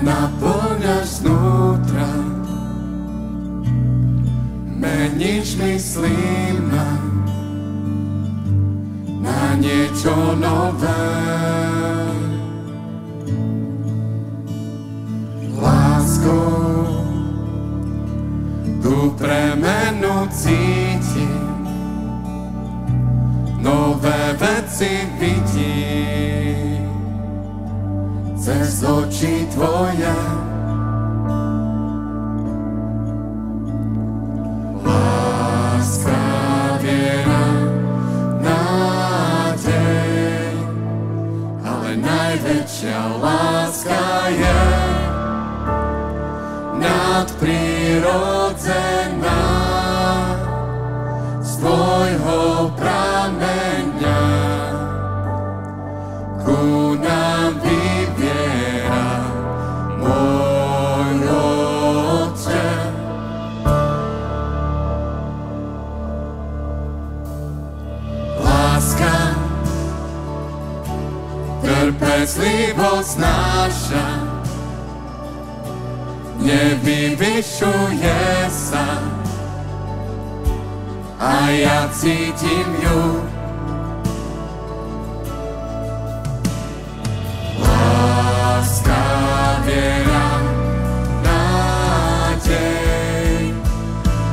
naplňaš znútra, meníš myslím na niečo nové. Láskou tú premenu cítim, nové veci vidím cez oči tvoje. Láska, viera, nádej, ale najväčšia láska je nadprirodzená, z tvojho prameňa ku nám vyviera, môj Otče. Láska trpezlivosť znáša, nevyvyšuje sa, a ja cítim ju. Láska, viera, nádej,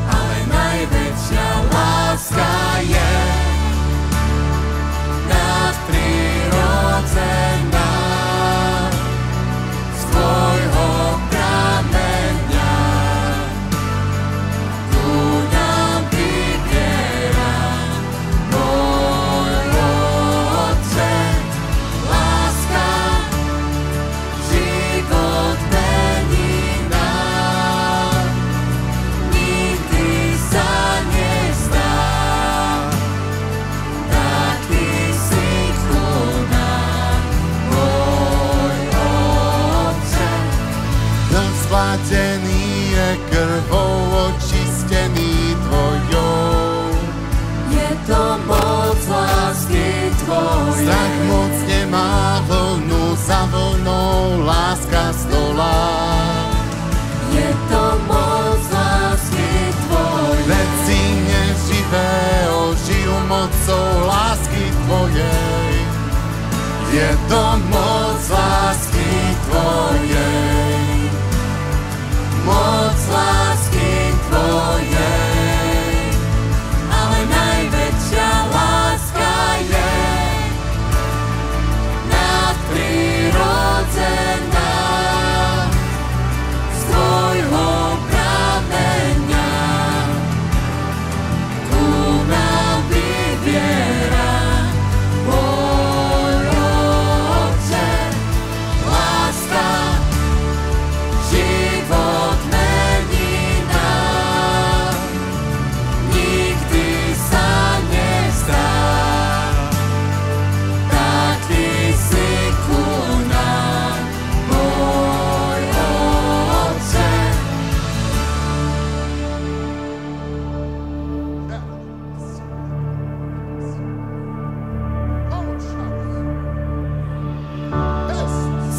ale najväčšia láska je nadprirodzená, z tvojho prameňa ku nám vyviera, môj Otče. Láska život mení nám, nikdy sa nezdá, taký si ku nám, môj Otče. Dom splatený je krvou očistený tvojou. Je to moc lásky tvojej. Strach moc nemá vlnu, za vlnou láska stolá. Je to moc lásky tvojej. Veci neživé ožijú mocou lásky tvojej. Je to moc lásky tvojej, moc lásky tvojej, Ale najväčšia láska je nadprirodzená, z tvojho prameňa ku nám vyviera, môj Otče. Láska život mení nám, nikdy sa nezdá, taký si ku nám, môj Otče.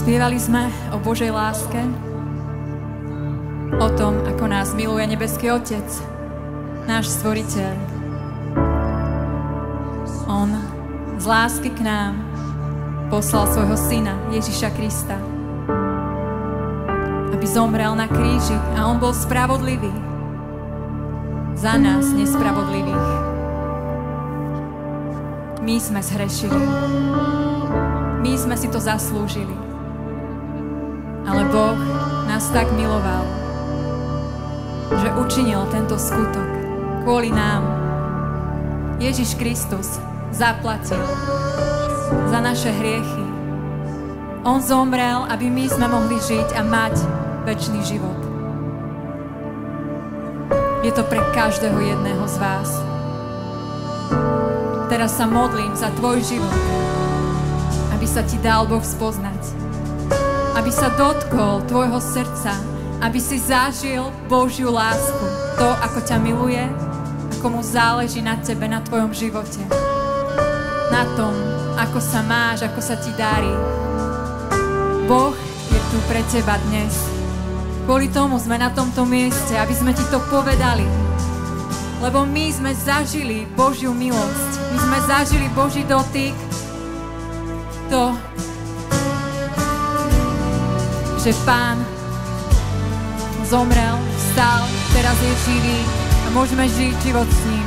Spievali sme o Božej láske, o tom, ako nás miluje nebeský Otec, náš Stvoriteľ. On z lásky k nám poslal svojho Syna Ježiša Krista, aby zomrel na kríži, a on bol spravodlivý za nás nespravodlivých. My sme zhrešili, my sme si to zaslúžili, ale Boh nás tak miloval, že učinil tento skutok kvôli nám. Ježiš Kristus zaplatil za naše hriechy. On zomrel, aby my sme mohli žiť a mať večný život. Je to pre každého jedného z vás. Teraz sa modlím za tvoj život, aby sa ti dal Boh spoznať, aby sa dotkol tvojho srdca, aby si zažil Božiu lásku, to, ako ťa miluje, ako mu záleží na tebe, na tvojom živote, na tom, ako sa máš, ako sa ti darí. Boh je tu pre teba dnes. Kvôli tomu sme na tomto mieste, aby sme ti to povedali. Lebo my sme zažili Božiu milosť. My sme zažili Boží dotyk. To, že Pán zomrel, vstal, teraz je živý a môžeme žiť život s ním.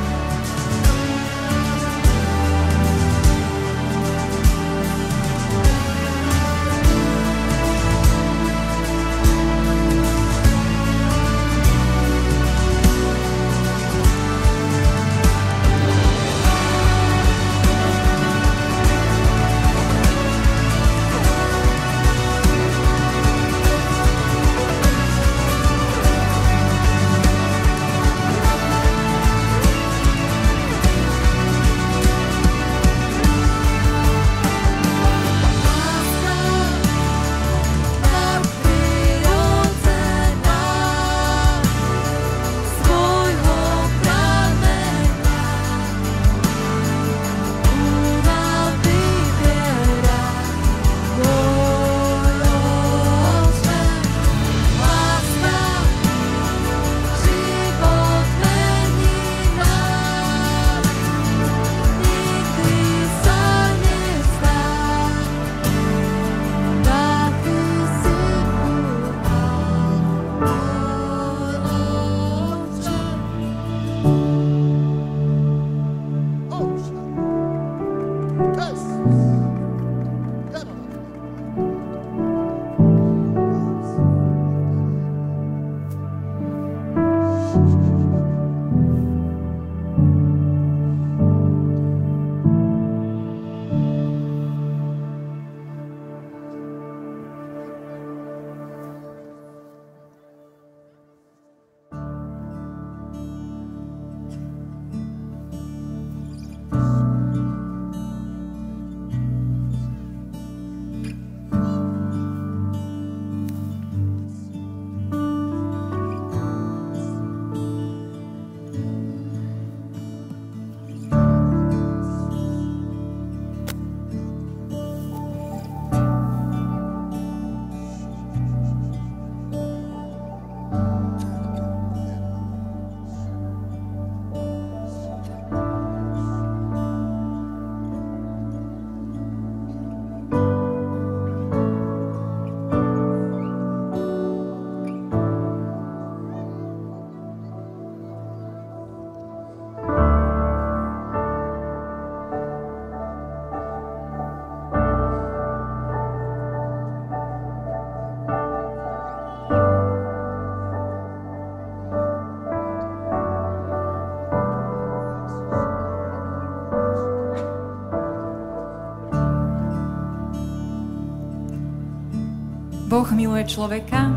Boh miluje človeka,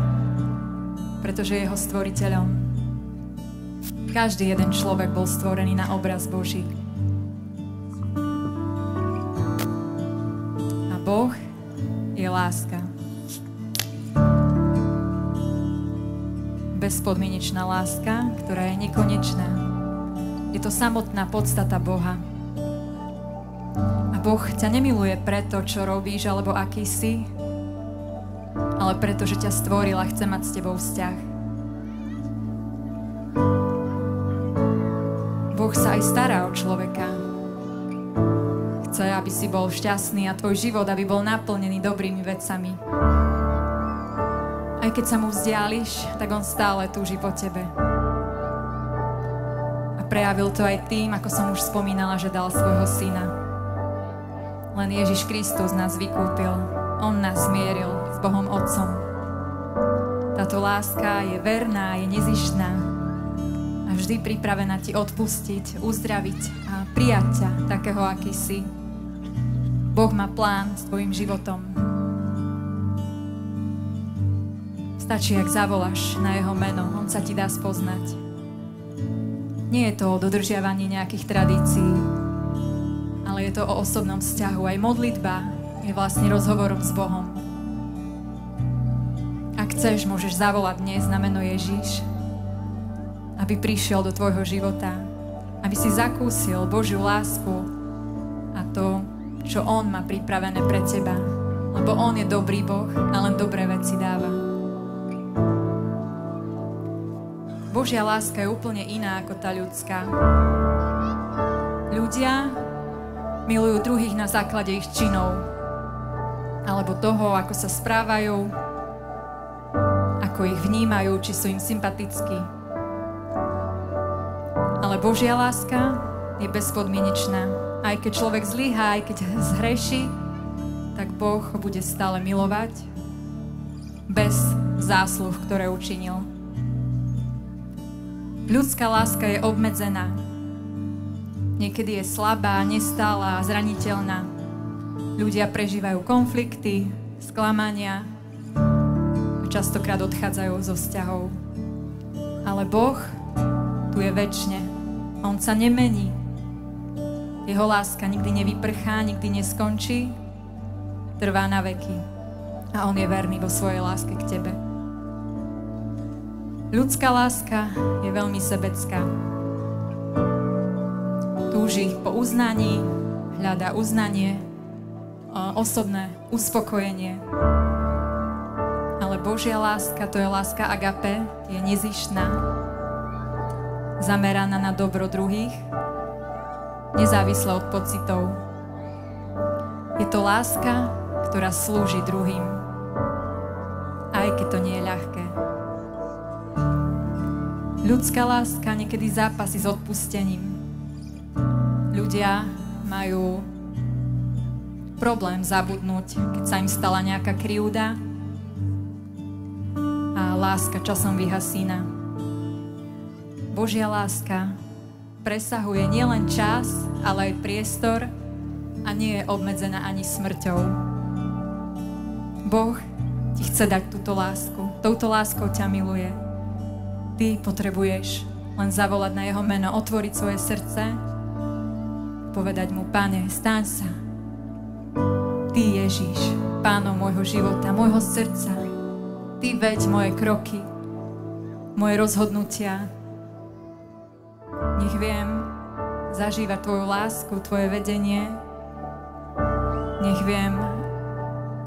pretože je jeho stvoriteľom. Každý jeden človek bol stvorený na obraz Boží. A Boh je láska. Bezpodmienečná láska, ktorá je nekonečná. Je to samotná podstata Boha. A Boh ťa nemiluje preto, čo robíš alebo aký si, ale preto, že ťa stvoril a chce mať s tebou vzťah. Boh sa aj stará o človeka. Chce, aby si bol šťastný a tvoj život, aby bol naplnený dobrými vecami. Aj keď sa mu vzdiališ, tak on stále túži po tebe. A prejavil to aj tým, ako som už spomínala, že dal svojho syna. Len Ježiš Kristus nás vykúpil. On nás zmieril s Bohom Otcom. Táto láska je verná, je nezištná a vždy pripravená ti odpustiť, uzdraviť a prijať ťa takého, aký si. Boh má plán s tvojim životom. Stačí, ak zavoláš na jeho meno, on sa ti dá spoznať. Nie je to o dodržiavaní nejakých tradícií, ale je to o osobnom vzťahu. Aj modlitba je vlastne rozhovorom s Bohom. Ak chceš, môžeš zavolať dnes na meno Ježiš, aby prišiel do tvojho života, aby si zakúsil Božiu lásku a to, čo on má pripravené pre teba. lebo on je dobrý Boh a len dobré veci dáva. Božia láska je úplne iná ako tá ľudská. Ľudia milujú druhých na základe ich činov, alebo toho, ako sa správajú, ako ich vnímajú, či sú im sympatickí. Ale Božia láska je bezpodmienečná. Aj keď človek zlyhá, aj keď zhreší, tak Boh ho bude stále milovať bez zásluh, ktoré učinil. Ľudská láska je obmedzená. Niekedy je slabá, nestála a zraniteľná. Ľudia prežívajú konflikty, sklamania a častokrát odchádzajú zo vzťahov. Ale Boh tu je večne. On sa nemení. Jeho láska nikdy nevyprchá, nikdy neskončí. Trvá na veky. A on je verný vo svojej láske k tebe. Ľudská láska je veľmi sebecká. Túži po uznaní, hľadá uznanie, osobné uspokojenie. Ale Božia láska, to je láska agape, je nezištná, zameraná na dobro druhých, nezávisle od pocitov. Je to láska, ktorá slúži druhým, aj keď to nie je ľahké. Ľudská láska niekedy zápasí s odpustením. Ľudia majú problém zabudnúť, keď sa im stala nejaká krivda a láska časom vyhasína. Božia láska presahuje nielen čas, ale aj priestor a nie je obmedzená ani smrťou. Boh ti chce dať túto lásku. Touto láskou ťa miluje. Ty potrebuješ len zavolať na jeho meno, otvoriť svoje srdce, povedať mu: Pane, staň sa. Ty, Ježiš, Pánom môjho života, môjho srdca. Ty veď moje kroky, moje rozhodnutia. Nech viem zažívať tvoju lásku, tvoje vedenie. Nech viem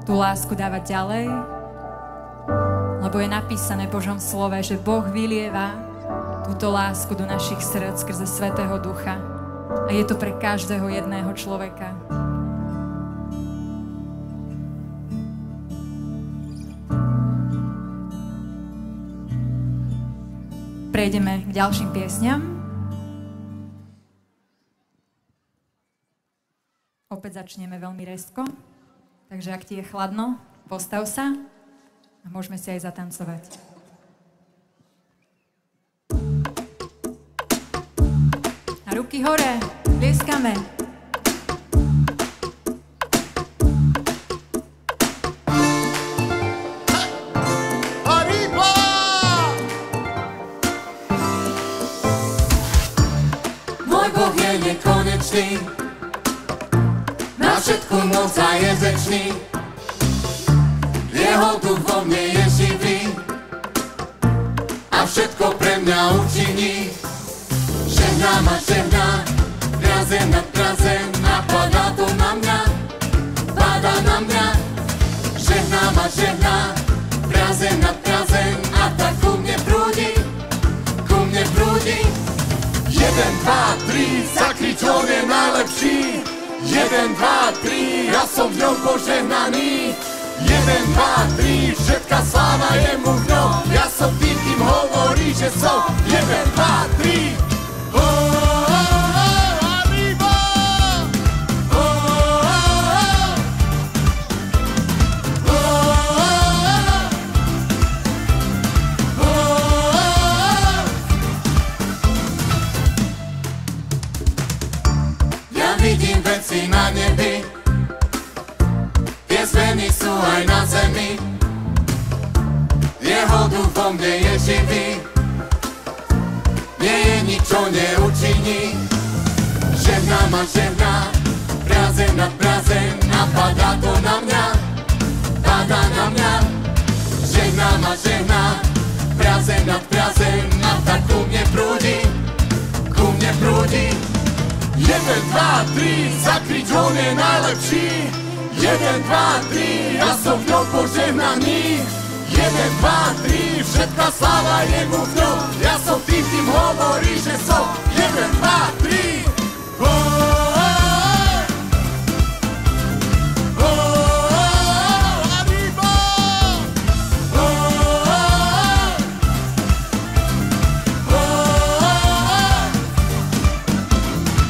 tú lásku dávať ďalej, lebo je napísané v Božom slove, že Boh vylieva túto lásku do našich srdc skrze Svätého Ducha. A je to pre každého jedného človeka. Prejdeme k ďalším piesňam. Opäť začneme veľmi rezko, takže ak ti je chladno, postav sa a môžeme si aj zatancovať. A ruky hore, tlieskame. Arriba! Môj Boh je nekonečný, na všetku moc a je večný. Jeho duch vo mne je živý a všetko pre mňa učiní. Žehná ma žehná, prazen nad prazen, a padá to na mňa, padá na mňa. Žehná ma žehná, prazen nad prazen, a tak ku mne prúdi, ku mne prúdi. 1, 2, 3, zakrič, on je najlepší. 1, 2, 3, ja som v ňom požehnaný. 1, 2, 3, všetka sláva je mu v ňom. Ja som tým, kým hovorí, že som. 1, 2, 3. Oh, oh, oh, arriba! Oh, oh, oh, oh, oh. Ja vidím veci na nebi, tie zmeny sú aj na zemi. Jeho duch vo mne je živý, nie je nič, čo neučiní. Žehná ma žehná, prazen nad prazen, a padá to na mňa, padá na mňa. Žehná ma žehná, prazen nad prazen, a tak ku mne prúdi, ku mne prúdi. 1, 2, 3, zakrič, on je najlepší. 1, 1, 2, 3, ja som v ňom požehnaný. 1, 2, 3, všetká sláva je mu v ňom. Ja som tým hovorí, že som. 1, 2, 3.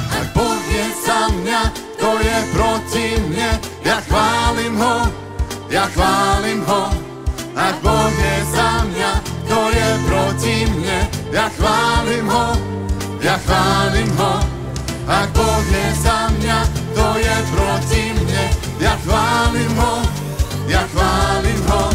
Ak Boh je za mňa, kto je proti mne? Ja chválim ho, ja chválim ho. Ak Boh je za mňa, kto je proti mne? Ja chválim ho, ja chválim ho. Ak Boh je za mňa, kto je proti mne? Ja chválim ho, ja chválim ho.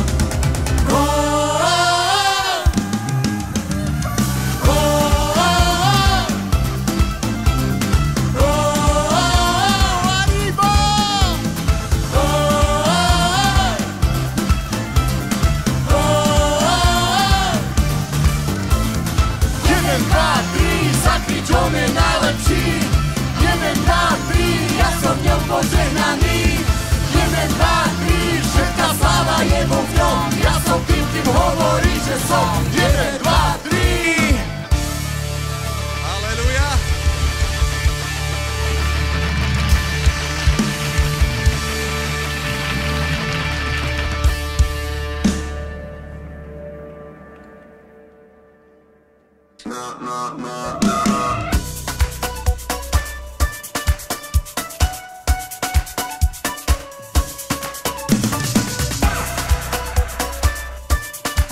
On je najlepší. 1, 2, 3, ja som v ňom požehnaný. 1, 2, 3, všetká sláva je mu v ňom. Ja som tým, kým hovorí, že som. 1, 2, 3. Halleluja.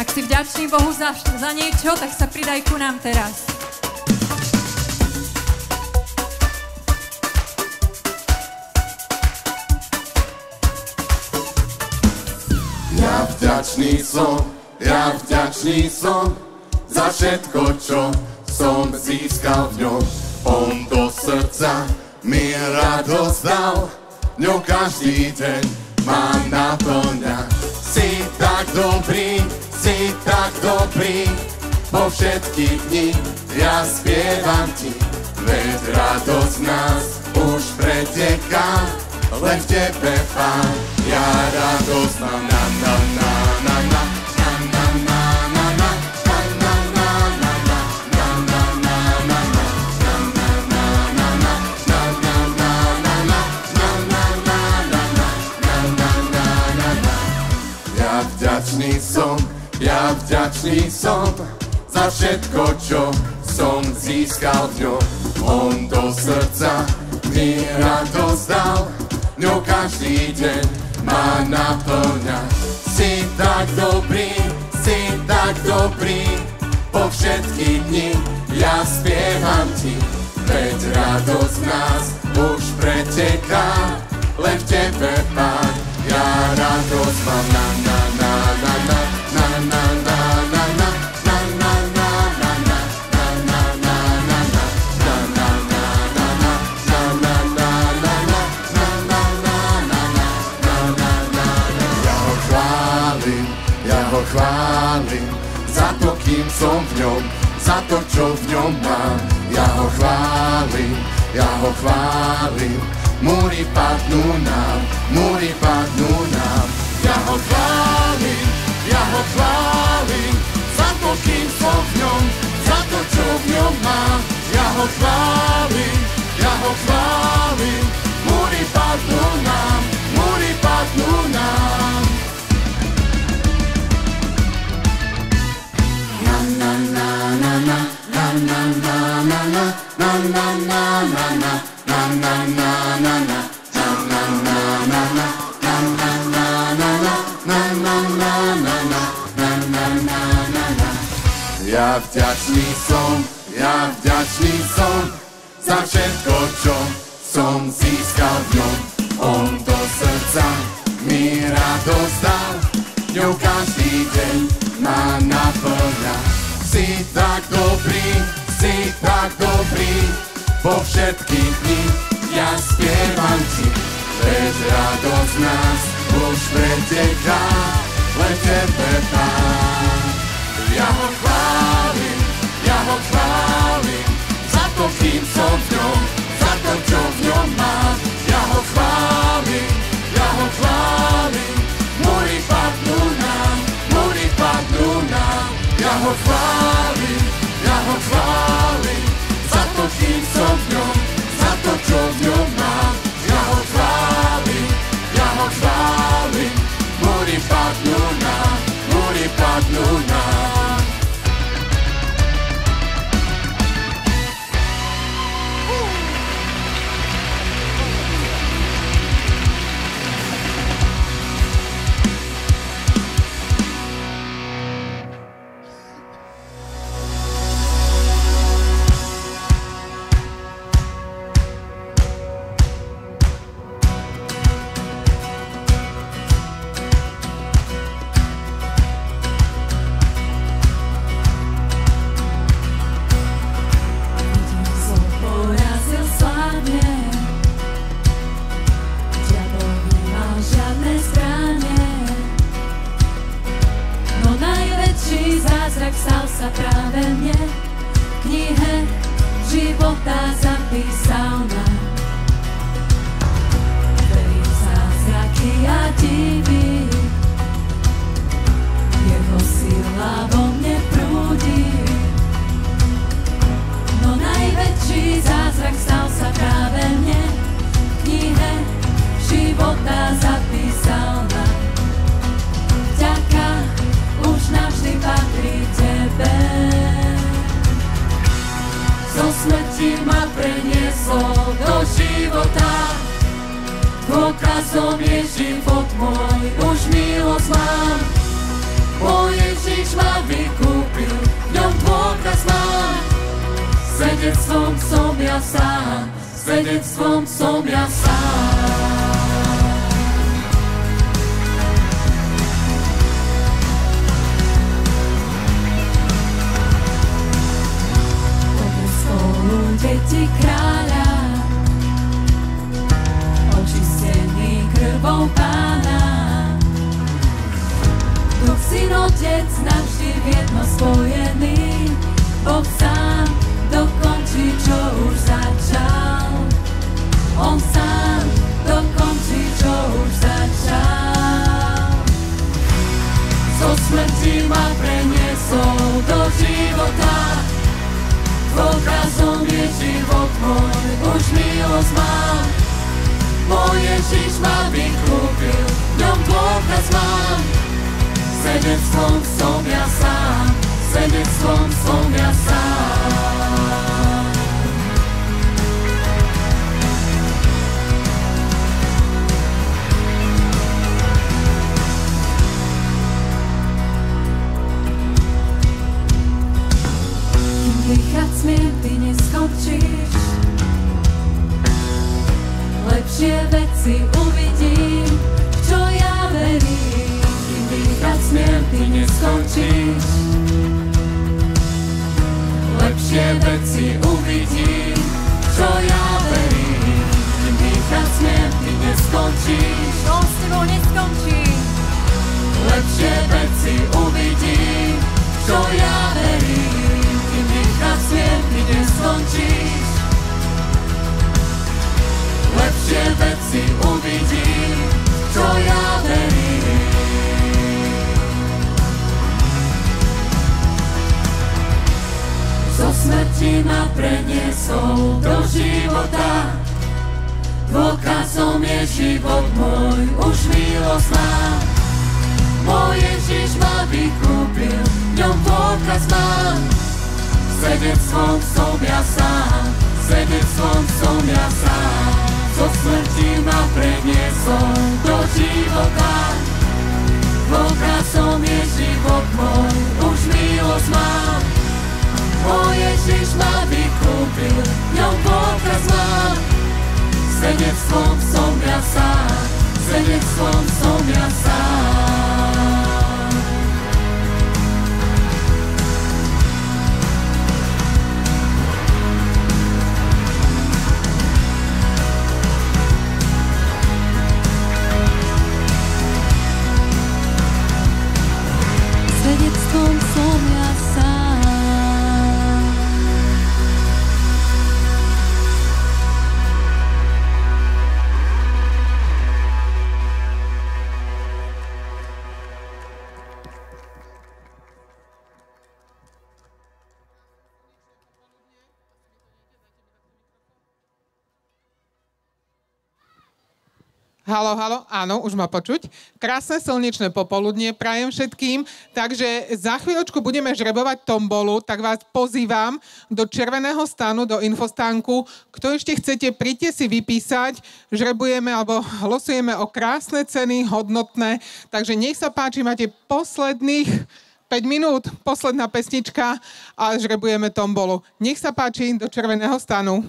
Ak si vďačný Bohu za niečo, tak sa pridaj ku nám teraz. Ja vďačný som za všetko, čo som získal v ňom. On do srdca mi radosť dal, ňou každý deň ma naplňa. Si tak dobrý, po všetky dni ja spievam ti, veď radosť nás už preteká, len v tebe, Pán, ja radosť mám. Na, na, na, na, na, na, na, na, na, na. Ja vďačný som za všetko, čo som získal v ňom. On do srdca mi radosť dal, ňou každý deň ma naplňa. Si tak dobrý, po všetky dni ja spievam ti, veď radosť nás už preteká, len v tebe, Pán, ja radosť mám. Na, na, na, na, na. Na na na na na na na na na na na Ja ho chválim za to, kým som v ňom, za to, čo v ňom mám. Ja ho chválim, múry padnú nám. Ja ho chválim za to, kým som v ňom, za to, čo v ňom mám. Ja ho chválim, múry padnú nám. Na na na na na na na na na na na na na na na na na na na. Ja vďačný som za všetko, čo som získal v ňom. On do srdca mi radosť dal, ňou každý deň ma naplňa. Si tak dobrý, po všetky dni ja spievam ti, veď radosť nás už preteká, len tebe, Pán. Ja ho chválim za to, kým som v ňom, za to, čo v ňom mám. Ja ho chválim ho chválim, ja ho chválim, za to, kým som v ňom, za to, čo v ňom mám. Ja ho chválim, múry padnú nám, múry padnú nám. Stal sa práve mne, v knihe života zapísal nám. Verím zázraky a divy, jeho sila vo mne prúdi. No najväčší zázrak stal sa práve mne, v knihe života zapísal nám. Vďaka už navždy patrí tebe. Zo smrti ma preniesol do života, dôkazom je život môj, už milosť mám. Môj Ježiš ma vykúpil, v ňom dôkaz mám. Svedectvom som ja sám, svedectvom som ja sám. Deti kráľa, očistený krvou Pána. Duch, Syn, Otec navždy v jedno spojený. Boh sám dokončí, čo už začal. On sám dokončí, čo už začal. Zo smrti ma preniesol do života, dôkazom je život môj, už milosť mám. Môj Ježiš ma vykúpil, v ňom dôkaz mám. Svedectvom som ja sám, svedectvom som ja sám. Dýchať smiem, ty neskončíš, lepšie veci uvidím, v čo ja verím. Kým dýchať smiem, ty neskončíš, lepšie veci uvidím, v čo ja verím. Kým dýchať smiem, ty neskončíš, To s tebou neskončí. lepšie veci uvidím, v čo ja verím. Dýchať smiem, ty neskončíš, lepšie veci uvidím, čo ja verím. Zo smrti ma preniesol do života, dôkazom je život môj, už milosť mám. Môj Ježiš ma vykúpil, v ňom dôkaz mám. Svedectvom som ja sám, svedectvom som ja sám. Zo smrti ma preniesol do života, dôkazom je život môj, už milosť mám. Môj Ježiš ma vykúpil, v ňom dôkaz mám. Svedectvom som ja sám, svedectvom som ja sám. Svedectvom som ja sám. Halo, halo, áno, už ma počuť. Krásne slnečné popoludnie prajem všetkým, takže za chvíľočku budeme žrebovať tombolu, tak vás pozývam do červeného stanu, do infostánku. Kto ešte chcete, príďte si vypísať, žrebujeme alebo losujeme o krásne ceny, hodnotné, takže nech sa páči, máte posledných 5 minút, posledná pesnička a žrebujeme tombolu. Nech sa páči, do červeného stanu.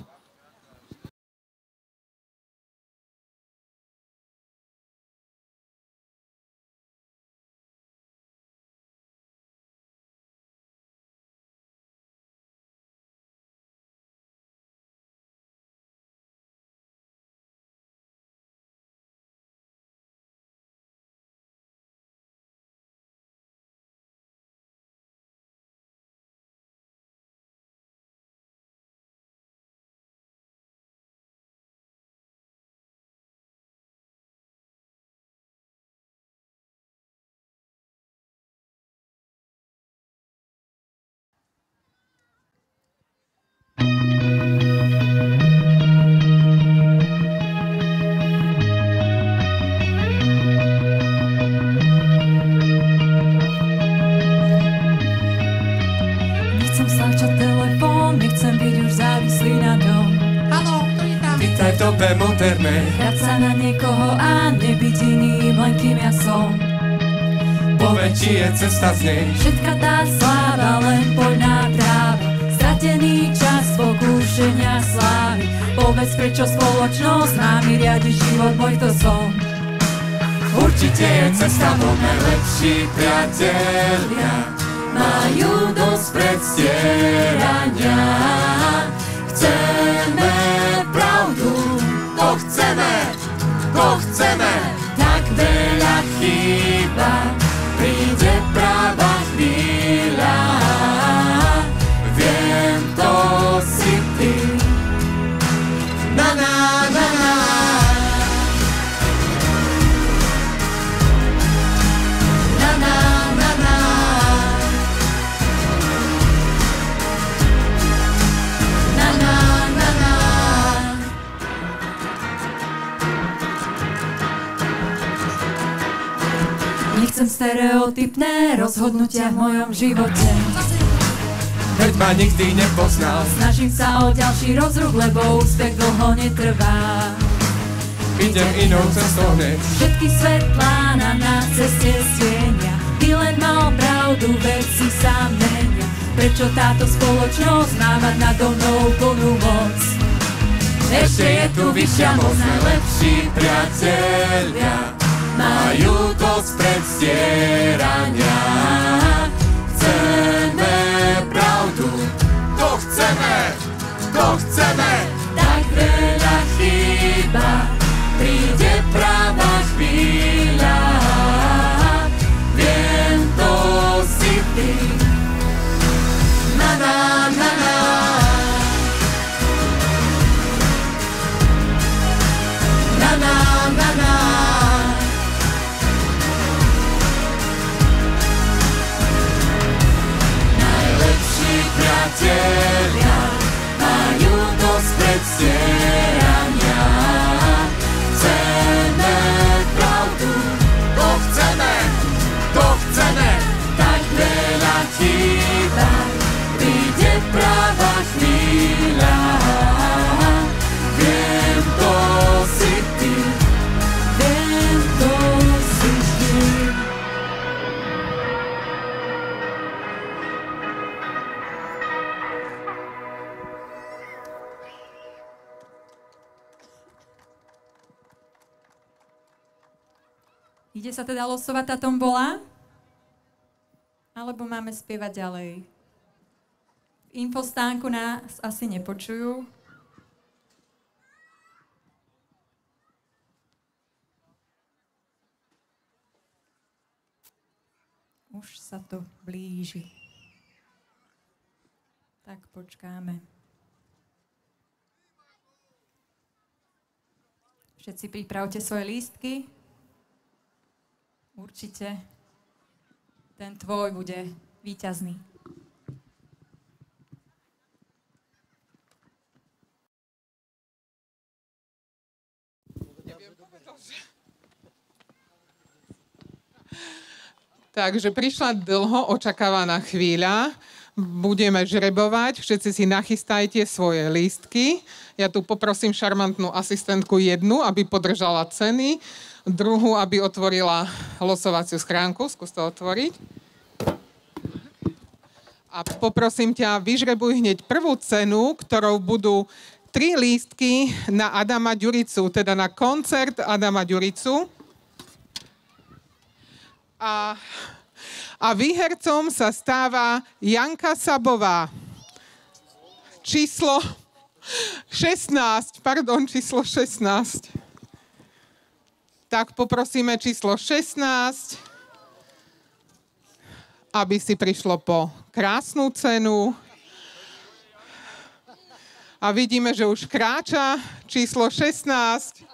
Dobe moderné hrať sa na niekoho a nebyť iným, len kým ja som. Povedz, či je cesta z nej. Všetka tá sláva, len poľná tráva, stratený čas pokúšenia slávy. Povedz, prečo spoločnosť námi riadi život môj, to som. Určite je cesta, bo najlepší priatelia majú dosť predstierania. Chceme pravdu, to chceme, tak veľa chýba, príde práva chvíľa, viem, to si ty. Na na na na, na na na na, na na na na. Nechcem stereotypné rozhodnutia v mojom živote. Veď ma nikdy nepoznal. Snažím sa o ďalší rozruch, lebo úspech dlho netrvá. Idem inou cestou hneď. Všetky svetlá na nás ceste stienia. Ty len mal pravdu, veci sa menia. Prečo táto spoločnosť má mať nado mnou plnú moc? Ešte je tu vyššia moc, najlepší priatelia majú dosť predstierania. Chceme pravdu, to chceme, tak veľa chýba, príde práva chvíľa, viem, to si ty. Na na na na, na na na na. Priatelia majú dosť predstierania. Chceme pravdu, to chceme, tak veľa chýba, príde práva chvíľa, viem, to si ty, viem, to si ty. Ide sa teda losovať tá tombola? Alebo máme spievať ďalej? V infostánku nás asi nepočujú. Už sa to blíži. Tak počkáme. Všetci pripravte svoje lístky. Určite ten tvoj bude víťazný. Neviem povedať. Takže prišla dlho očakávaná chvíľa. Budeme žrebovať. Všetci si nachystajte svoje lístky. Ja tu poprosím šarmantnú asistentku jednu, aby podržala ceny. Druhú, aby otvorila losovaciu schránku. Skús to otvoriť. A poprosím ťa, vyžrebuj hneď prvú cenu, ktorou budú 3 lístky na Adama Ďuricu, teda na koncert Adama Ďuricu. A výhercom sa stáva Janka Sabová. Číslo 16. Tak poprosíme číslo 16, aby si prišlo po krásnu cenu. A vidíme, že už kráča číslo 16.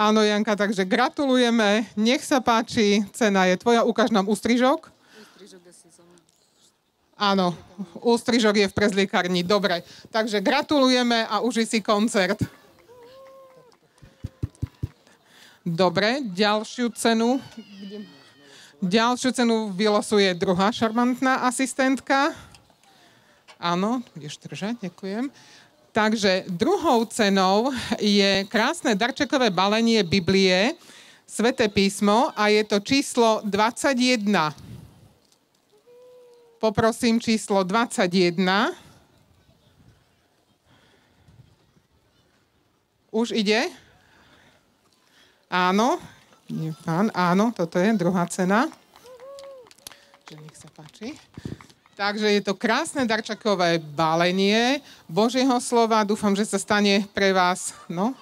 Áno, Janka, takže gratulujeme. Nech sa páči, cena je tvoja. Ukáž nám ústrižok. Áno, ústrižok je v prezliekárni. Dobre, takže gratulujeme a uži si koncert. Dobre, ďalšiu cenu vylosuje druhá šarmantná asistentka. Áno, budeš držať, ďakujem. Takže druhou cenou je krásne darčekové balenie Biblie, Sväté písmo, a je to číslo 21. Poprosím číslo 21. Už ide? Áno. Áno, toto je druhá cena. Nech sa páči. Takže je to krásne darčekové balenie Božieho slova. Dúfam, že sa stane pre vás. No.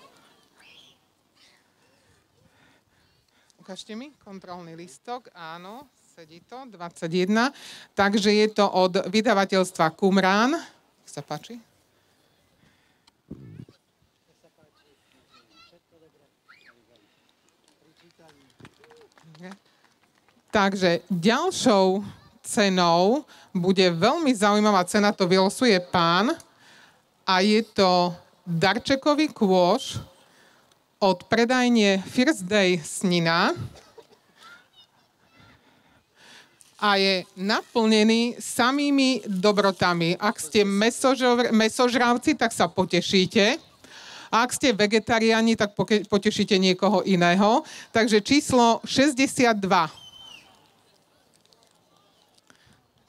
Ukážte mi kontrolný listok. Áno, sedí to, 21. Takže je to od vydavateľstva Qumran. Nech sa páči. Takže ďalšou cenou bude veľmi zaujímavá cena, to vylosuje pán, a je to darčekový kôš od predajne First Day Snina a je naplnený samými dobrotami. Ak ste mesožravci, tak sa potešíte. A ak ste vegetariáni, tak potešíte niekoho iného. Takže číslo 62.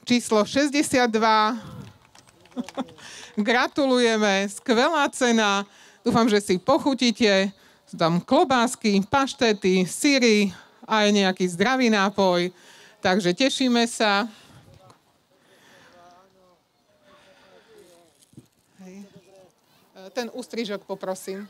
Číslo 62. Gratulujeme, skvelá cena. Dúfam, že si pochutíte. Sú tam klobásky, paštety, syry a aj nejaký zdravý nápoj. Takže tešíme sa. Ten ústrižok poprosím.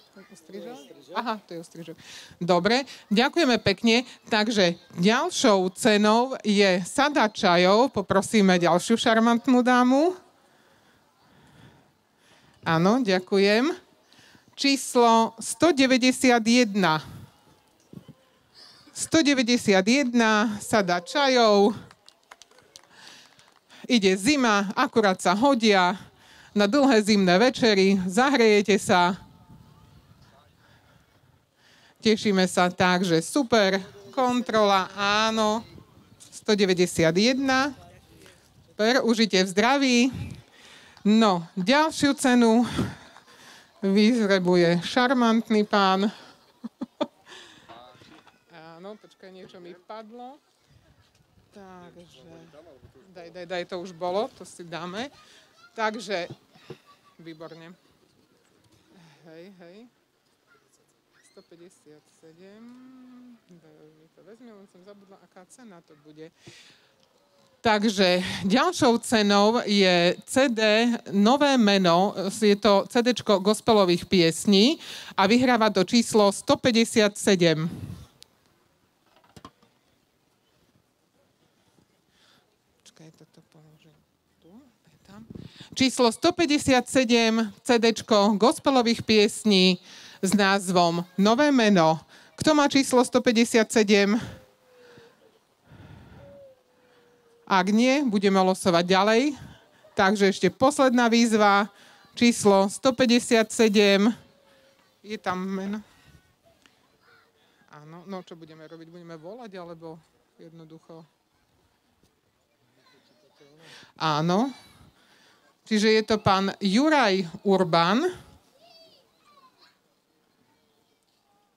Aha, to je ústrižok. Dobre, ďakujeme pekne. Takže ďalšou cenou je sada čajov. Poprosíme ďalšiu šarmantnú dámu. Áno, ďakujem. Číslo 191. 191, sada čajov. Ide zima, akurát sa hodia na dlhé zimné večery, zahrejete sa. Tešíme sa tak, že super. Kontrola, áno. 191. Super, užite v zdraví. No, ďalšiu cenu vyzrebuje šarmantný pán. Áno, počkaj, niečo mi padlo. Takže, daj, to už bolo, to si dáme. Takže, výborne. Hej. 157. Mi to vezme, len som zabudla, aká cena to bude. Takže ďalšou cenou je CD Nové meno. Je to CDčko gospelových piesní a vyhráva to číslo 157. Číslo 157, CDčko gospelových piesní s názvom Nové meno. Kto má číslo 157? Ak nie, budeme losovať ďalej. Takže ešte posledná výzva. Číslo 157. Je tam meno? Áno, no čo budeme robiť? Budeme volať, alebo jednoducho? Áno. Čiže je to pán Juraj Urban.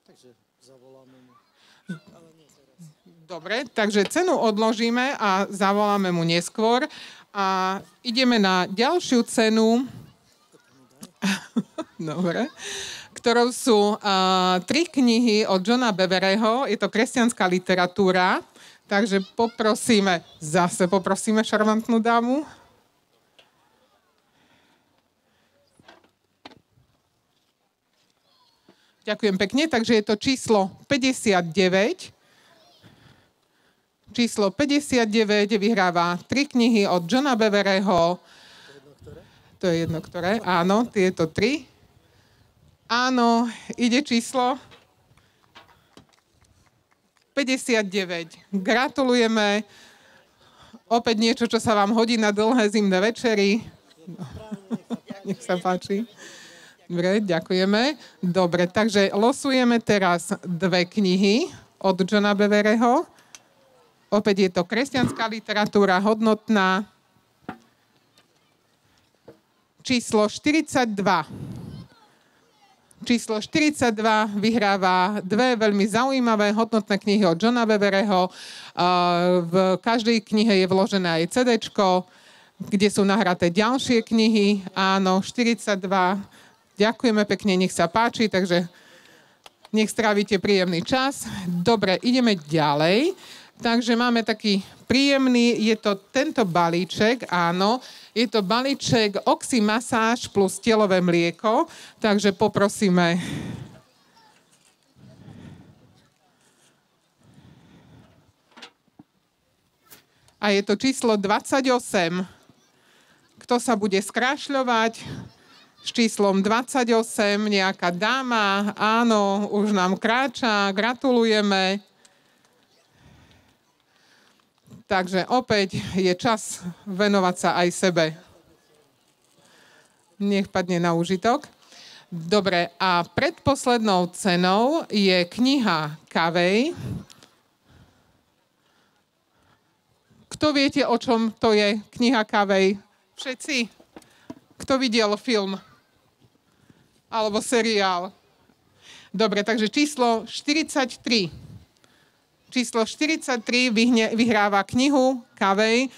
Takže zavoláme mu. Dobre, takže cenu odložíme a zavoláme mu neskôr. A ideme na ďalšiu cenu. Dobre. Ktorou sú 3 knihy od Johna Bevereho. Je to kresťanská literatúra. Takže poprosíme šarmantnú dámu. Ďakujem pekne. Takže je to číslo 59. Číslo 59 vyhráva 3 knihy od Johna Bevereho. To je jedno, ktoré? Áno, tieto 3. Áno, ide číslo 59. Gratulujeme. Opäť niečo, čo sa vám hodí na dlhé zimné večery. Nech sa páči. Dobre, ďakujeme. Dobre, takže losujeme teraz 2 knihy od Johna Bevereho. Opäť je to kresťanská literatúra, hodnotná. Číslo 42. Číslo 42 vyhráva 2 veľmi zaujímavé, hodnotné knihy od Johna Bevereho. V každej knihe je vložené aj CDčko, kde sú nahraté ďalšie knihy. Áno, 42. Ďakujeme pekne, nech sa páči, takže nech strávite príjemný čas. Dobre, ideme ďalej. Takže máme taký príjemný, je to tento balíček, áno, je to balíček oxymasáž plus telové mlieko, takže poprosíme. A je to číslo 28. Kto sa bude skrášľovať s číslom 28, nejaká dáma, áno, už nám kráča, gratulujeme. Takže opäť je čas venovať sa aj sebe. Nech padne na úžitok. Dobre, a predposlednou cenou je kniha Kavej. Kto viete, o čom to je kniha Kavej? Všetci? Kto videl film? Alebo seriál? Dobre, takže číslo 43. Číslo 43 vyhráva knihu Kavej.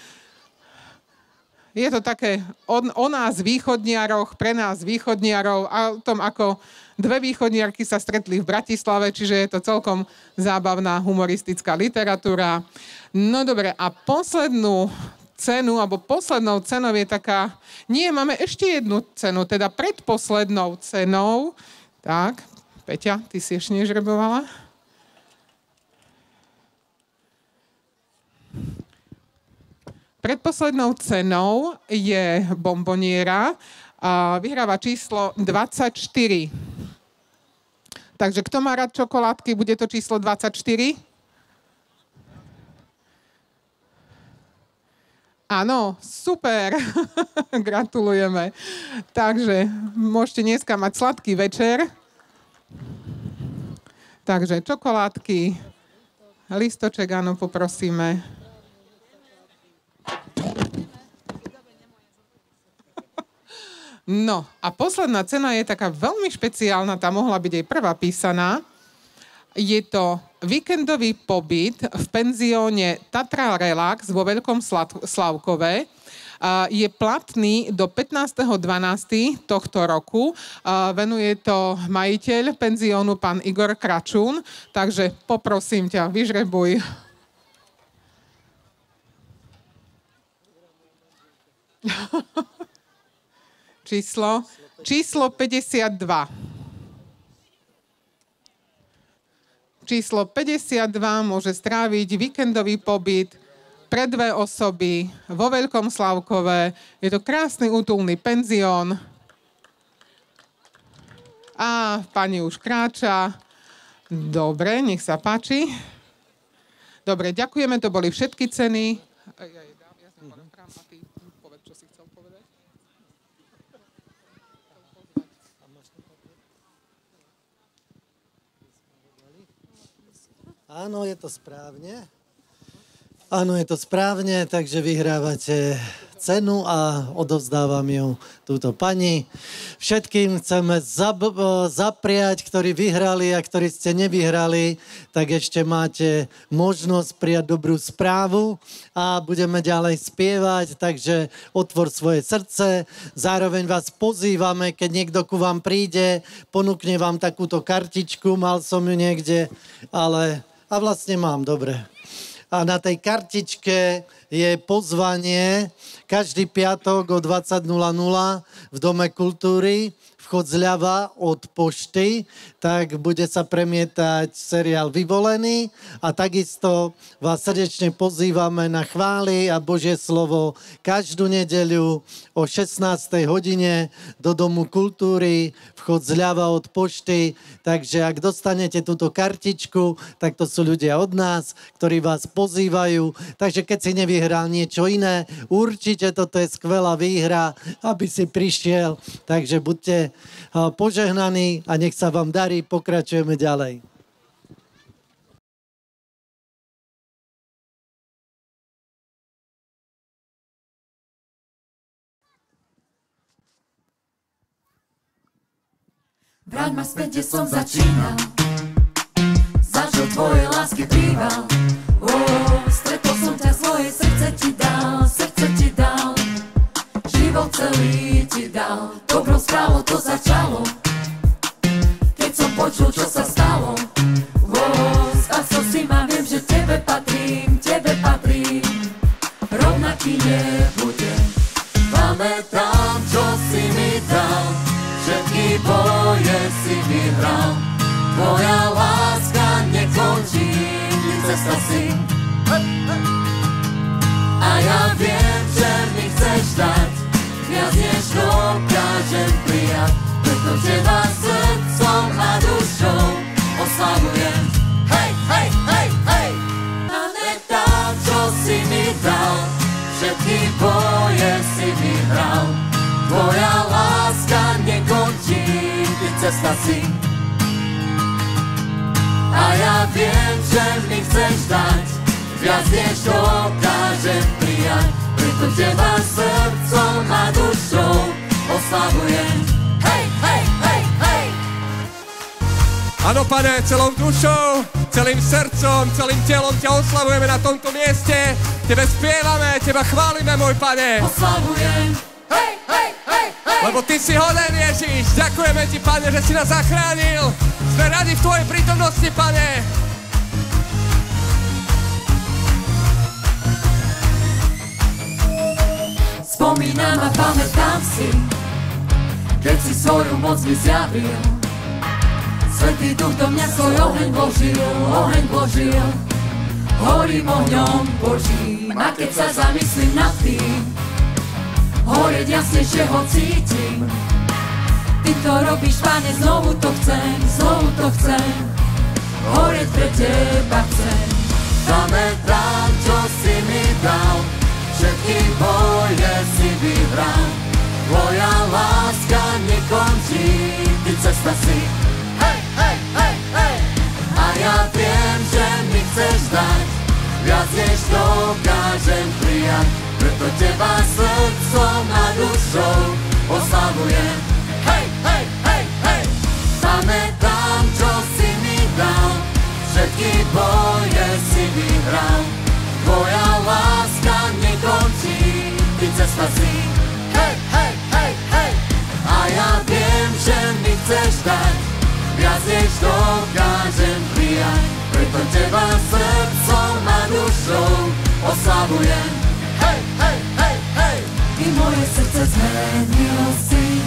Je to také o nás východniaroch, pre nás východniarov a o tom, ako 2 východniarky sa stretli v Bratislave, čiže je to celkom zábavná humoristická literatúra. No dobre, a poslednou cenou je taká... Nie, máme ešte jednu cenu, teda predposlednou cenou. Tak, Peťa, ty si ešte nežrebovala? Predposlednou cenou je bomboniera a vyhráva číslo 24. Takže kto má rád čokoládky, bude to číslo 24. Áno, super. Gratulujeme. Takže môžete dneska mať sladký večer. Takže čokoládky, listoček, áno, poprosíme. No a posledná cena je taká veľmi špeciálna, tá mohla byť aj prvá písaná. Je to víkendový pobyt v penzióne Tatra Relax vo Veľkom Slavkove. Je platný do 15.12. tohto roku. Venuje to majiteľ penziónu, pán Igor Kračún. Takže poprosím ťa, vyžrebuj. Číslo 52. Číslo 52 môže stráviť víkendový pobyt pre 2 osoby vo Veľkom Slavkove. Je to krásny útulný penzión. A pani už kráča. Dobre, nech sa páči. Dobre, ďakujeme, to boli všetky ceny. Áno, je to správne. Áno, je to správne, takže vyhrávate cenu a odovzdávam ju túto pani. Všetkým chceme zapriať, ktorí vyhrali a ktorí ste nevyhrali, tak ešte máte možnosť prijať dobrú správu a budeme ďalej spievať, takže otvor svoje srdce. Zároveň vás pozývame, keď niekto ku vám príde, ponúkne vám takúto kartičku, mal som ju niekde, ale a vlastne mám, dobre. A na tej kartičke je pozvanie každý piatok o 20:00 v Dome kultúry, vchod zľava od pošty, tak bude sa premietať seriál Vyvolený a takisto vás srdečne pozývame na chvály a Božie slovo každú nedeľu o 16. hodine do Domu kultúry, vchod zľava od pošty, takže ak dostanete túto kartičku, tak to sú ľudia od nás, ktorí vás pozývajú, takže keď si nevyhral niečo iné, určite toto je skvelá výhra, aby si prišiel, takže buďte požehnaní a nech sa vám darí, pokračujeme ďalej. Vráť ma späť, kde som začínal, za čo tvoje lásky príval. Stretol som ťa, svoje srdce ti dal, život celý ti dal. Dobrou správou to začalo, keď som počul, čo sa stalo. Spasil si ma, viem, že tebe patrím, rovnaký nebudem. Pamätám, čo si mi dal, všetky boje si vyhral. Tvoja láska nekončí, ty cesta si. A ja viem, že mi chceš dať viac, než dokážem prijať. Preto teba srdcom a dušou oslavujem. Hej, hej, hej, hej! Pamätám, čo si mi dal, všetky boje si vyhral. Tvoja láska nekončí, ty cesta si. A ja viem, že mi chceš dať viac, než dokážem prijať. Preto teba srdcom a dušou oslavujem. Hej, hej, hej, hej! Áno, Pane, celou dušou, celým srdcom, celým telom ťa oslavujeme na tomto mieste. Tebe spievame, teba chválime, môj Pane. Oslavujem. Hej, hej, hej, hej! Lebo ty si hoden, Ježiš. Ďakujeme ti, Pane, že si nás zachránil. Sme radi v tvojej prítomnosti, Pane. Spomínam a pamätám si, keď si svoju moc mi zjavil. Svätý Duch do mňa svoj oheň vložil. Horím ohňom Božím a keď sa zamyslím nad tým, horieť jasnejšie ho cítim. Ty to robíš, Pane, znovu to chcem. Horieť pre teba chcem. Pamätám, čo si mi dal, všetky boje si vyhral. Tvoja láska nekončí, ty cesta si. Hej, hej, hej, hej! A ja viem, že mi chceš dať viac, než dokážem prijať. Preto teba srdcom a dušou oslavujem. Hej, hej, hej, hej! Pamätám, čo si mi dal, všetky boje si vyhral. Tvoja láska nekončí, ty cesta si. Hej, hej, hej, hej! A ja viem, že mi chceš dať viac, než dokážem prijať. Preto teba srdcom a dušou oslavujem. Hej, hej, hej, hej! Ty moje srdce zmenil si.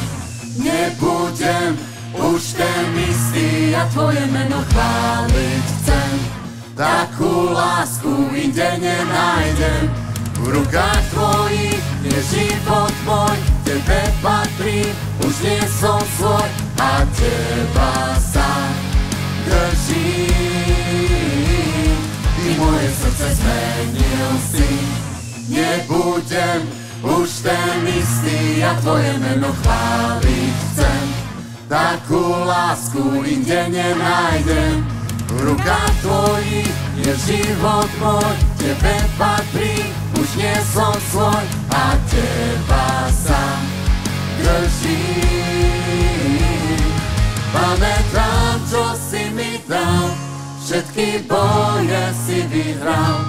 Nebudem už ten istý, ja tvoje meno chváliť chcem. Takú lásku inde nenájdem. V rukách tvojich je život môj, tebe patrí, už nie som svoj a teba sa držím. Ty moje srdce zmenil si. Nebudem už ten istý, ja tvoje meno chváliť chcem. Takú lásku inde nenájdem. V V rukách tvojich je život môj, tebe patrí, už nie som svoj a teba sám držím. Pamätám, čo si mi dal, všetky boje si vyhral.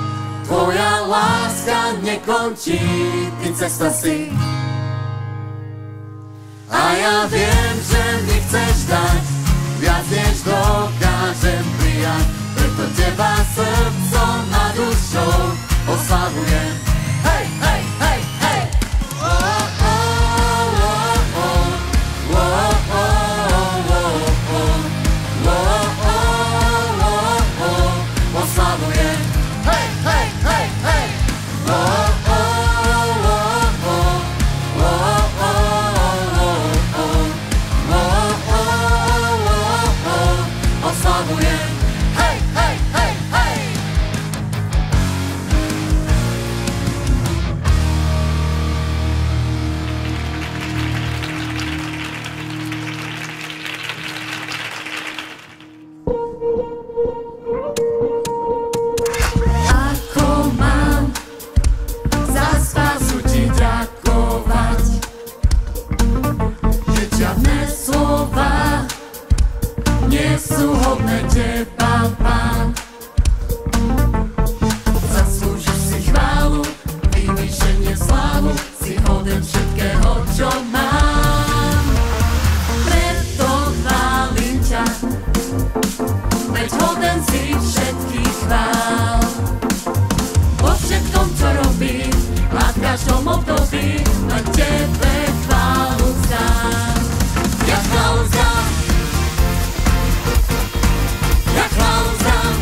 Tvoja láska nekončí, ty cesta si. A ja viem, že mi chceš dať viac, než dokážem prijať. Preto teba srdcom a dušou oslavujem. Hej, hej, hej, hej! Oslavujem. Hej, hej, hej, hej! Oslavujem. Hej, hej, hej, hej! Ako mám za spásu ti ďakovať, že žiadne slova nie sú hodné teba, Pán. Zaslúžiš si chválu, vyvýšenie, slávu, si hoden všetkého, čo mám. Preto chválim ťa, veď hoden si všetkých chvál. Vo všetkom, čo robím, a v každom období, len tebe chválu vzdám. Ja chválu vzdám. Ja chválu vzdám.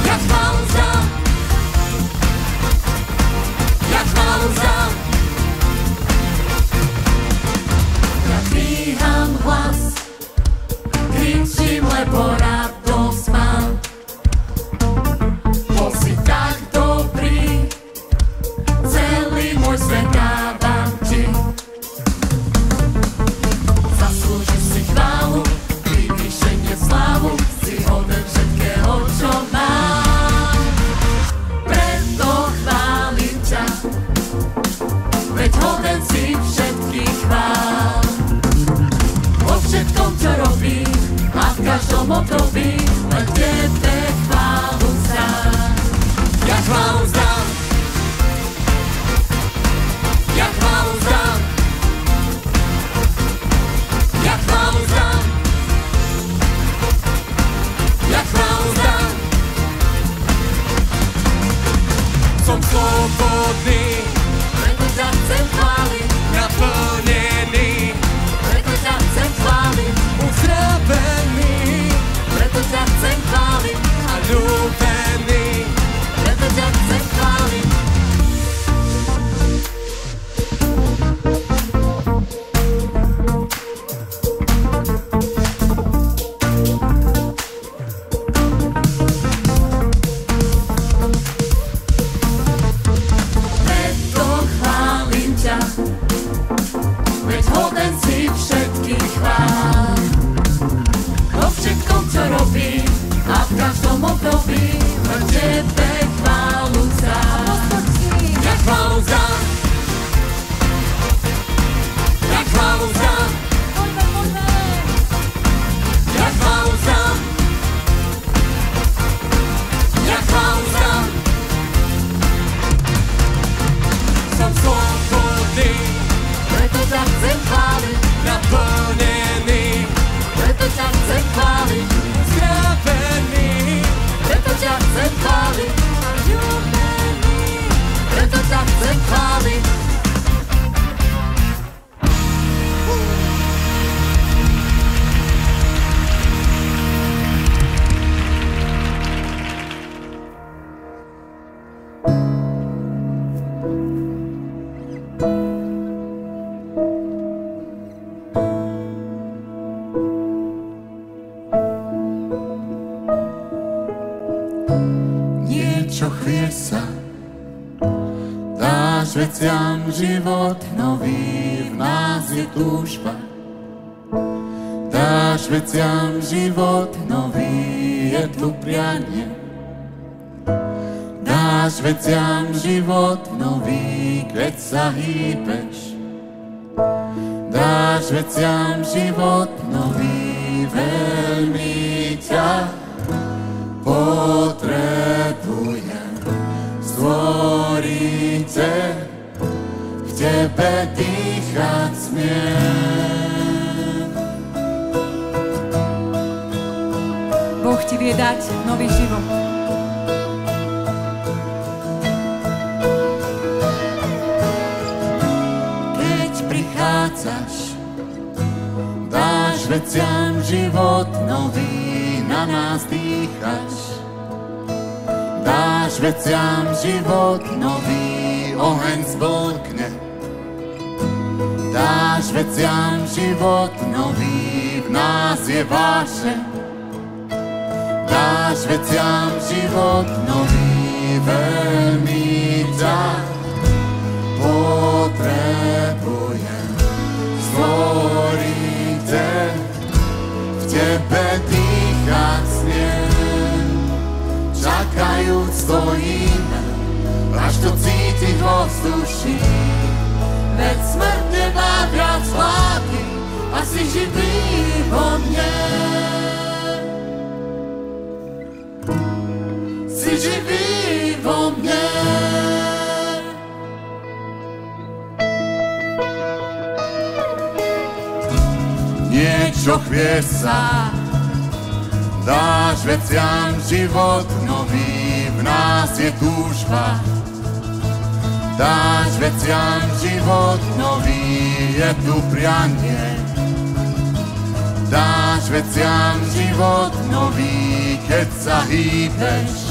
Ja chválu vzdám. Ja chválu vzdám. Ja dvíham hlas, kričím, lebo radosť mám. Bol si tak dobrý, celý môj svet dávam ti. Zaslúžiš si chválu, vyvýšenie, slávu, si hoden všetkého, čo mám. Preto chválim ťa, veď hoden si všetkých chvál. Vo všetkom, čo robím, a v každom období, len tebe chválu vzdám. Ja chválu vzdám. Ja chválu vzdám. Ja chválu vzdám. Ja chválu vzdám. Som slobodný, Preto ťa chcem chváliť, naplnený, preto ťa chcem chváliť, uzdravený preto ťa chcem chváliť, a ľúbený. preto ťa chcem chváliť. Preto chválim ťa, veď hoden si všetkých chvál. Vo všetkom, čo robím, a v každom období, len tebe chválu vzdám. Ja chválu vzdám. Ja chválu vzdám. Ja chválu vzdám. Ja chválu vzdám. Som slobodný, Preto ťa chcem chváliť, naplnený, preto ťa chcem chváliť, uzdravený, preto ťa chcem chváliť, preto ťa chcem chváliť. Niečo chvie sa, dáš veciam život nový, v nás je túžba. dáš veciam život nový, je tu prianie. Dáš veciam život nový, keď sa hýbeš. Dáš veciam život nový, veľmi ťa potrebujem. Stvorite, v tebe dýchať smiem. Boh ti vie dať nový život. Keď prichádzaš, dáš veciam život nový, na nás dýchaš. Dáš veciam život nový, oheň zblkne. Dáš veciam život nový, v nás je vášeň. Dáš veciam život nový, veľmi ťa potrebujem. Stvorite, v tebe dýchať smiem. Čakajúc stojíme, až to cítiť vo vzduší. Veď smrť nemá viac vlády a si živý vo mne. Si živý vo mne. Niečo chvie sa, dáš veciam život nový, v nás je túžba. Dáš veciam život nový, je tu prianie. Dáš veciam život nový, keď sa hýbeš.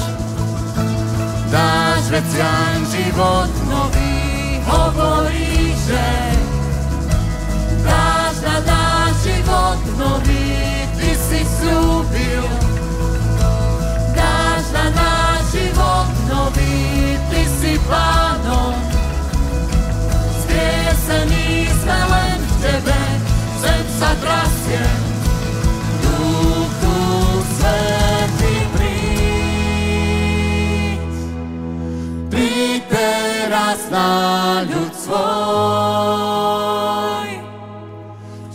Dáš veciam život nový, hovorí, že dáš na náš život nový, ty si slúbil. Dáš na náš život nový, ty si pánom. Zviesení sme len v tebe, zem sa trasie. Duchu Svätý, príď teraz na ľud svoj.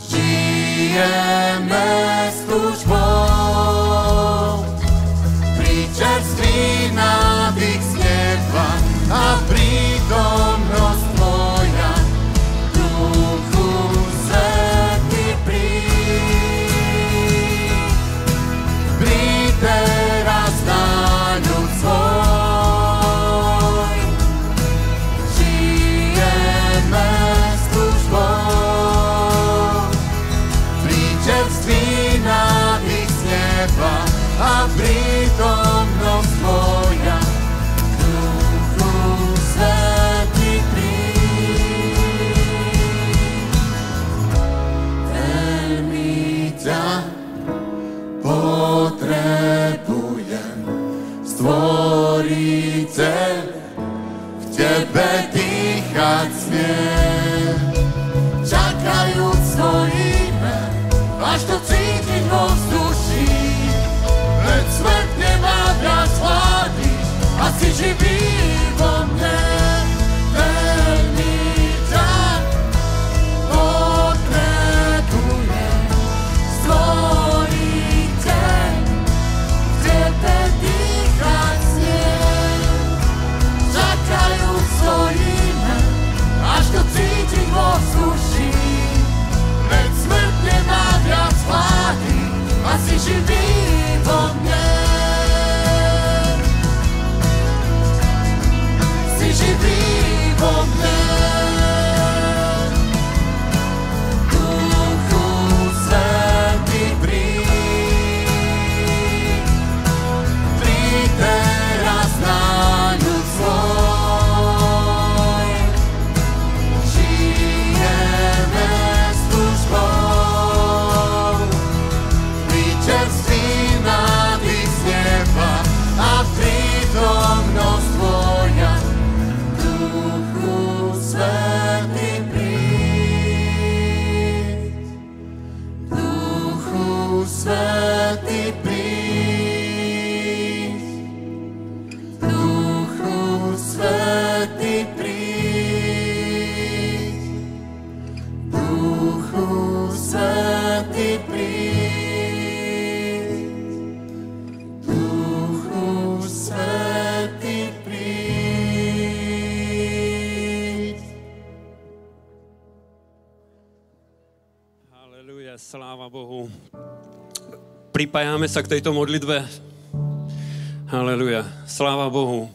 Žijeme s túžbou, príď čerstvý nádych z neba a prítomnosť tvoja. Duchu Svätý, príď teraz na ľud svoj. Žijeme s túžbou, príď čerstvý nádych z neba a prítomnosť tvoja. Duchu Svätý, Sláva Bohu. Pripájame sa k tejto modlitbe. Haleluja. Sláva Bohu.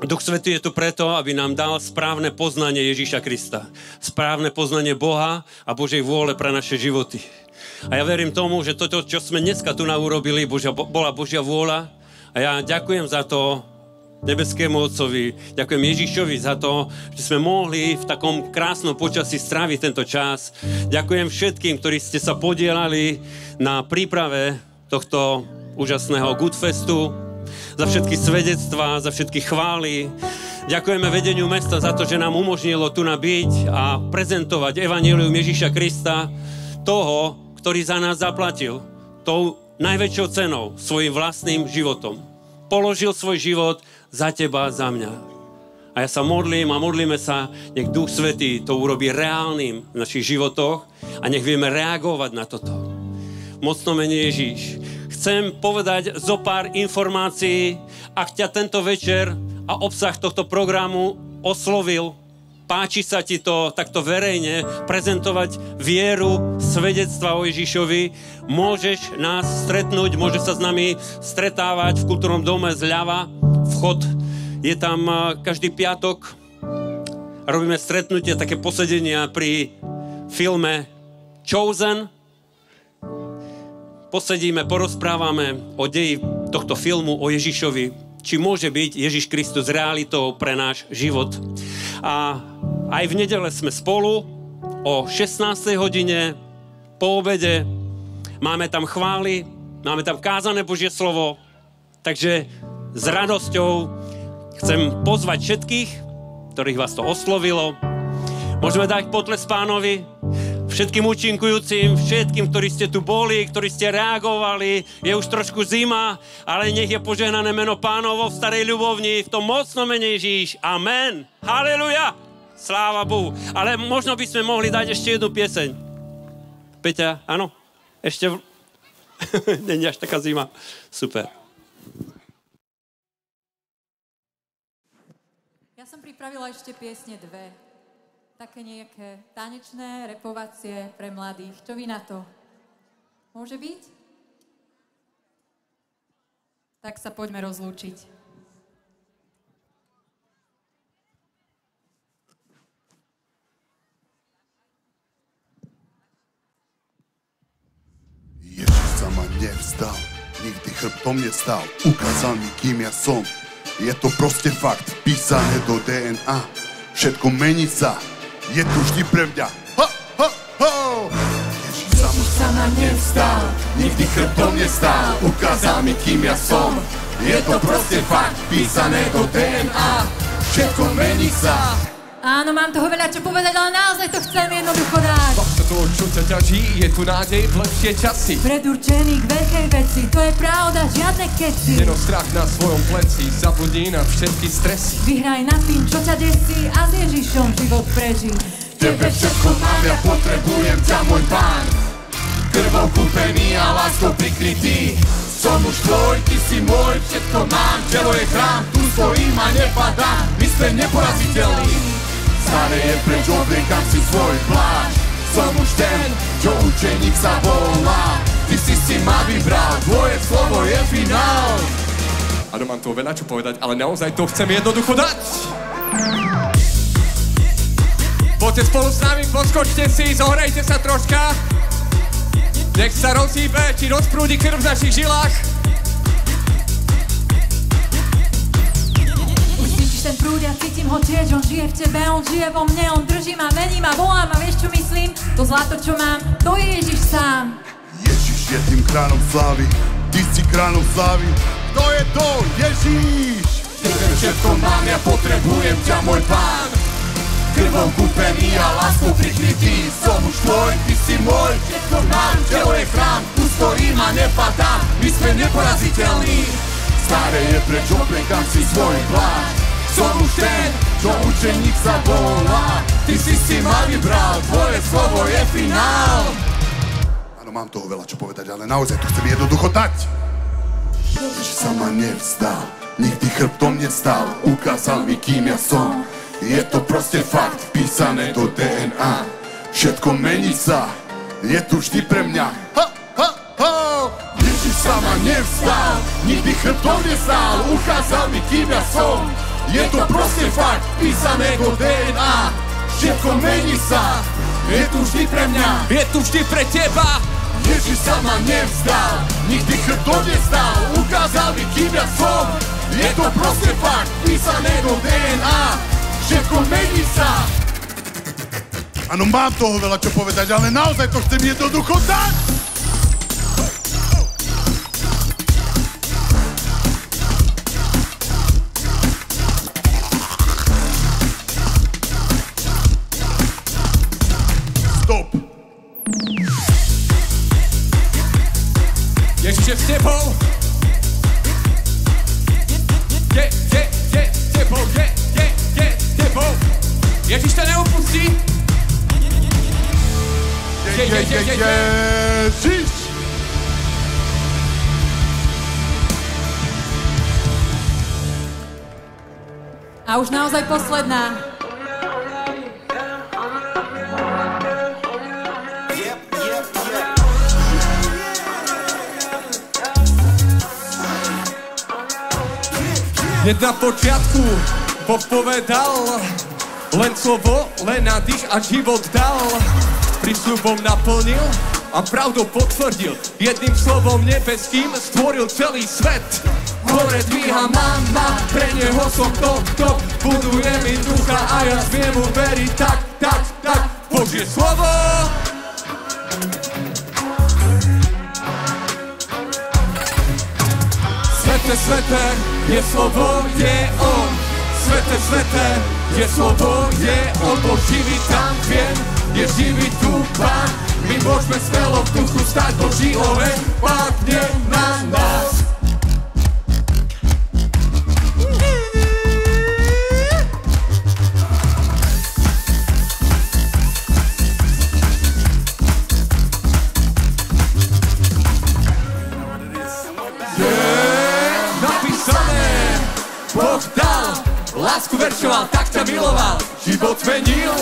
Duch Svätý je tu preto, aby nám dal správne poznanie Ježíša Krista. Správne poznanie Boha a Božej vôle pre naše životy. A ja verím tomu, že toto, čo sme dneska tu urobili, bola Božia vôľa. A ja ďakujem za to nebeskému Otcovi, ďakujem Ježíšovi za to, že sme mohli v takom krásnom počasí stráviť tento čas. Ďakujem všetkým, ktorí ste sa podielali na príprave tohto úžasného Goodfestu, za všetky svedectvá, za všetky chvály. Ďakujeme vedeniu mesta za to, že nám umožnilo tu byť a prezentovať evanjelium Ježíša Krista, toho, ktorý za nás zaplatil tou najväčšou cenou, svojim vlastným životom. Položil svoj život za teba, za mňa. A ja sa modlím a modlíme sa, nech Duch Svätý to urobí reálnym v našich životoch a nech vieme reagovať na toto. Mocno mene Ježíš. Chcem povedať zo pár informácií, ak ťa tento večer a obsah tohto programu oslovil, páči sa ti to takto verejne prezentovať vieru, svedectva o Ježišovi, môžeš nás stretnúť, môžeš sa s nami stretávať v kultúrnom dome zľava. Vchod je tam každý piatok. Robíme stretnutie, také posedenia pri filme Chosen. Posedíme, porozprávame o deji tohto filmu, o Ježišovi, či môže byť Ježiš Kristus realitou pre náš život. A aj v nedele sme spolu o 16. hodine po obede. Máme tam chvály, máme tam kázané Božie slovo, takže s radosťou chcem pozvať všetkých, ktorých vás to oslovilo. Môžeme dať potles Pánovi, všetkým účinkujúcim, všetkým, ktorí ste tu boli, ktorí ste reagovali. Je už trošku zima, ale nech je požehnané meno Pánovo v starej ľubovni, v tom mocnom mene Ježíš. Amen. Haleluja. Sláva Bohu. Ale možno by sme mohli dať ešte jednu pieseň. Peťa, áno? Ešte... Není až taká zima. Super. Ja som pripravila ešte piesne dve. Také nejaké tanečné, repovacie pre mladých. Čo vy na to? Môže byť? Tak sa poďme rozlúčiť. Ježiš sa ma nevzdal, nikdy chrbtom nestal, ukázal mi, kým ja som. Je to proste fakt, písané do DNA, všetko mení sa. Je tu vždy pre mňa. Ho, ho, ho! Ježiš sa ma nevstal, nikdy chrbtom nestal, ukázal mi, kým ja som. Je to proste fakt, písané do DNA, všetko mení sa. Áno, mám toho veľa čo povedať, ale naozaj to chcem jednoducho dať. Bacha to, čo ťa ťaží, je tu nádej v lepšie časy. Predurčený k veľkej veci, to je pravda, žiadne keci. Neno strach na svojom pleci, zabudni na všetky stresy. Vyhraj nad tým, čo ťa desí a s Ježišom život prežij. Tebe všetko mám, ja potrebujem ťa, môj Pán. Krvou kúpený a láskou prikrytý. Som už tvoj, ty si môj, všetko mám, telo je chrám, tu stojím a nepadám, my sme neporaziteľní. Staré je preč, obliekam si svoj plášť. Som už ten, čo učeník sa volá. Ty si ma vybral, tvoje slovo je finál. Áno, mám toho veľa čo povedať, ale naozaj to chcem jednoducho dať. Poďte spolu s nami, podskočte si, zohrajte sa troška. Nech sa rozhýbe, či rozprúdi krv v našich žilách. Ten prúd, ja cítim ho tiež, on žije v tebe, on žije vo mne, on drží ma, mení ma, volám a vieš čo myslím? To zlato, čo mám, to je Ježiš sám. Ježiš je tým kráľom slávy, ty si kráľom slávy, kto je to? Ježiš! Tebe všetko mám, ja potrebujem ťa, môj Pán. Krvou kúpený a láskou prikrytý, som už tvoj, ty si môj, všetko mám, telo je chrám, tu stojím a nepadám, my sme neporaziteľní. Staré je preč, obliekam si svoj plášť. Som už ten, čo učeník sa volá. Ty si ma vybral, tvoje slovo je finál. Áno, mám toho veľa čo povedať, ale naozaj to chcem jednoducho dať. Ježiš sa ma nevzdal, nikdy chrbtom nestal, ukázal mi, kým ja som. Je to proste fakt, písané do DNA. Všetko mení sa, je tu vždy pre mňa. Ha, ha, ha. Ježiš sama nevstal, nikdy chrbtom nestál, ukázal mi, kým ja som. Je to proste fakt, písané do DNA, všetko mení sa, je tu vždy pre mňa, je tu vždy pre teba. Ježiš sa ma nevzdal, nikdy chrbtom nestál, ukázal mi, kým ja som. Je to proste fakt, písané do DNA, všetko mení sa. Áno, mám toho veľa čo povedať, ale naozaj to chcem jednoducho dať. Stop. Ježiš je s tebou. Je s tebou, je s tebou. Ježiš ťa neopustí. Ježiš. A už naozaj posledná. Hneď na počiatku Boh povedal, len slovo, len nádych a život dal. Prísľubom naplnil a pravdou potvrdil. Jedným slovom nebeským stvoril celý svet. Hore dvíha mama, pre neho som to, buduje mi ducha a ja smiem mu veriť tak, Božie slovo. Sveté, je slovo, je on. Sveté, je slovo, je on. Boh živý tam viem, je živý tu Pán. My môžeme smelo v duchu stať, Boží oheň padne na nás. Boh dal, lásku veršoval, tak ťa miloval, život zmenil,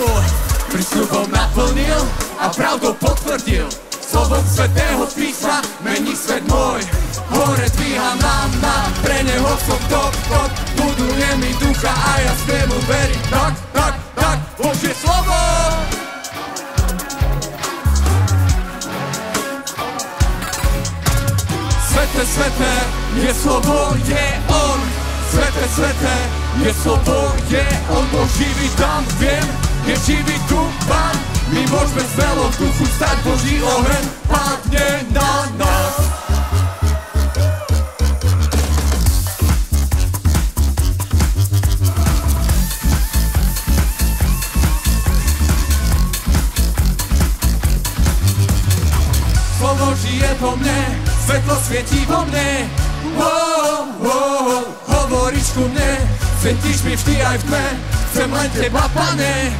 prísľubom naplnil a pravdou potvrdil. Slovom svätého písma mení svet môj. Hore dvíha mama, pre neho som top, buduje mi ducha a ja smiem mu veriť tak, Božie slovo. Sveté, je slovo, je on. Sveté, je slovo, je on. Boh živý tam viem, je živý tu Pán. My môžeme smelo v duchu stať, Boží oheň padne na nás. Slovo žije vo mne, svetlo svietí vo mne. Hovoríš ku mne, svietiš mi vždy aj v tme. Chcem len teba, Pane.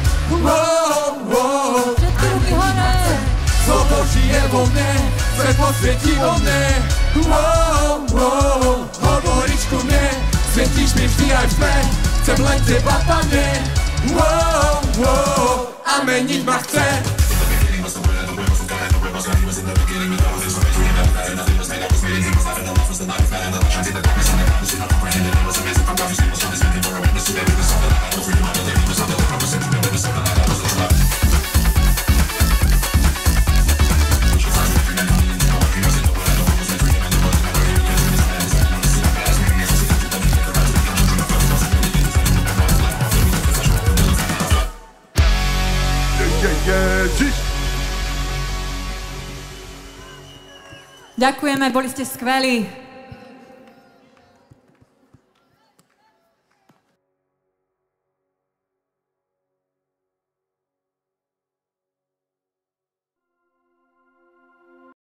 Všetky ruky hore. Slovo žije vo mne, svetlo svietí vo mne. Hovoríš ku mne, svietiš mi vždy aj v tme. Chcem len teba, Pane. A meniť ma chce. Ďakujeme, boli ste skvelí.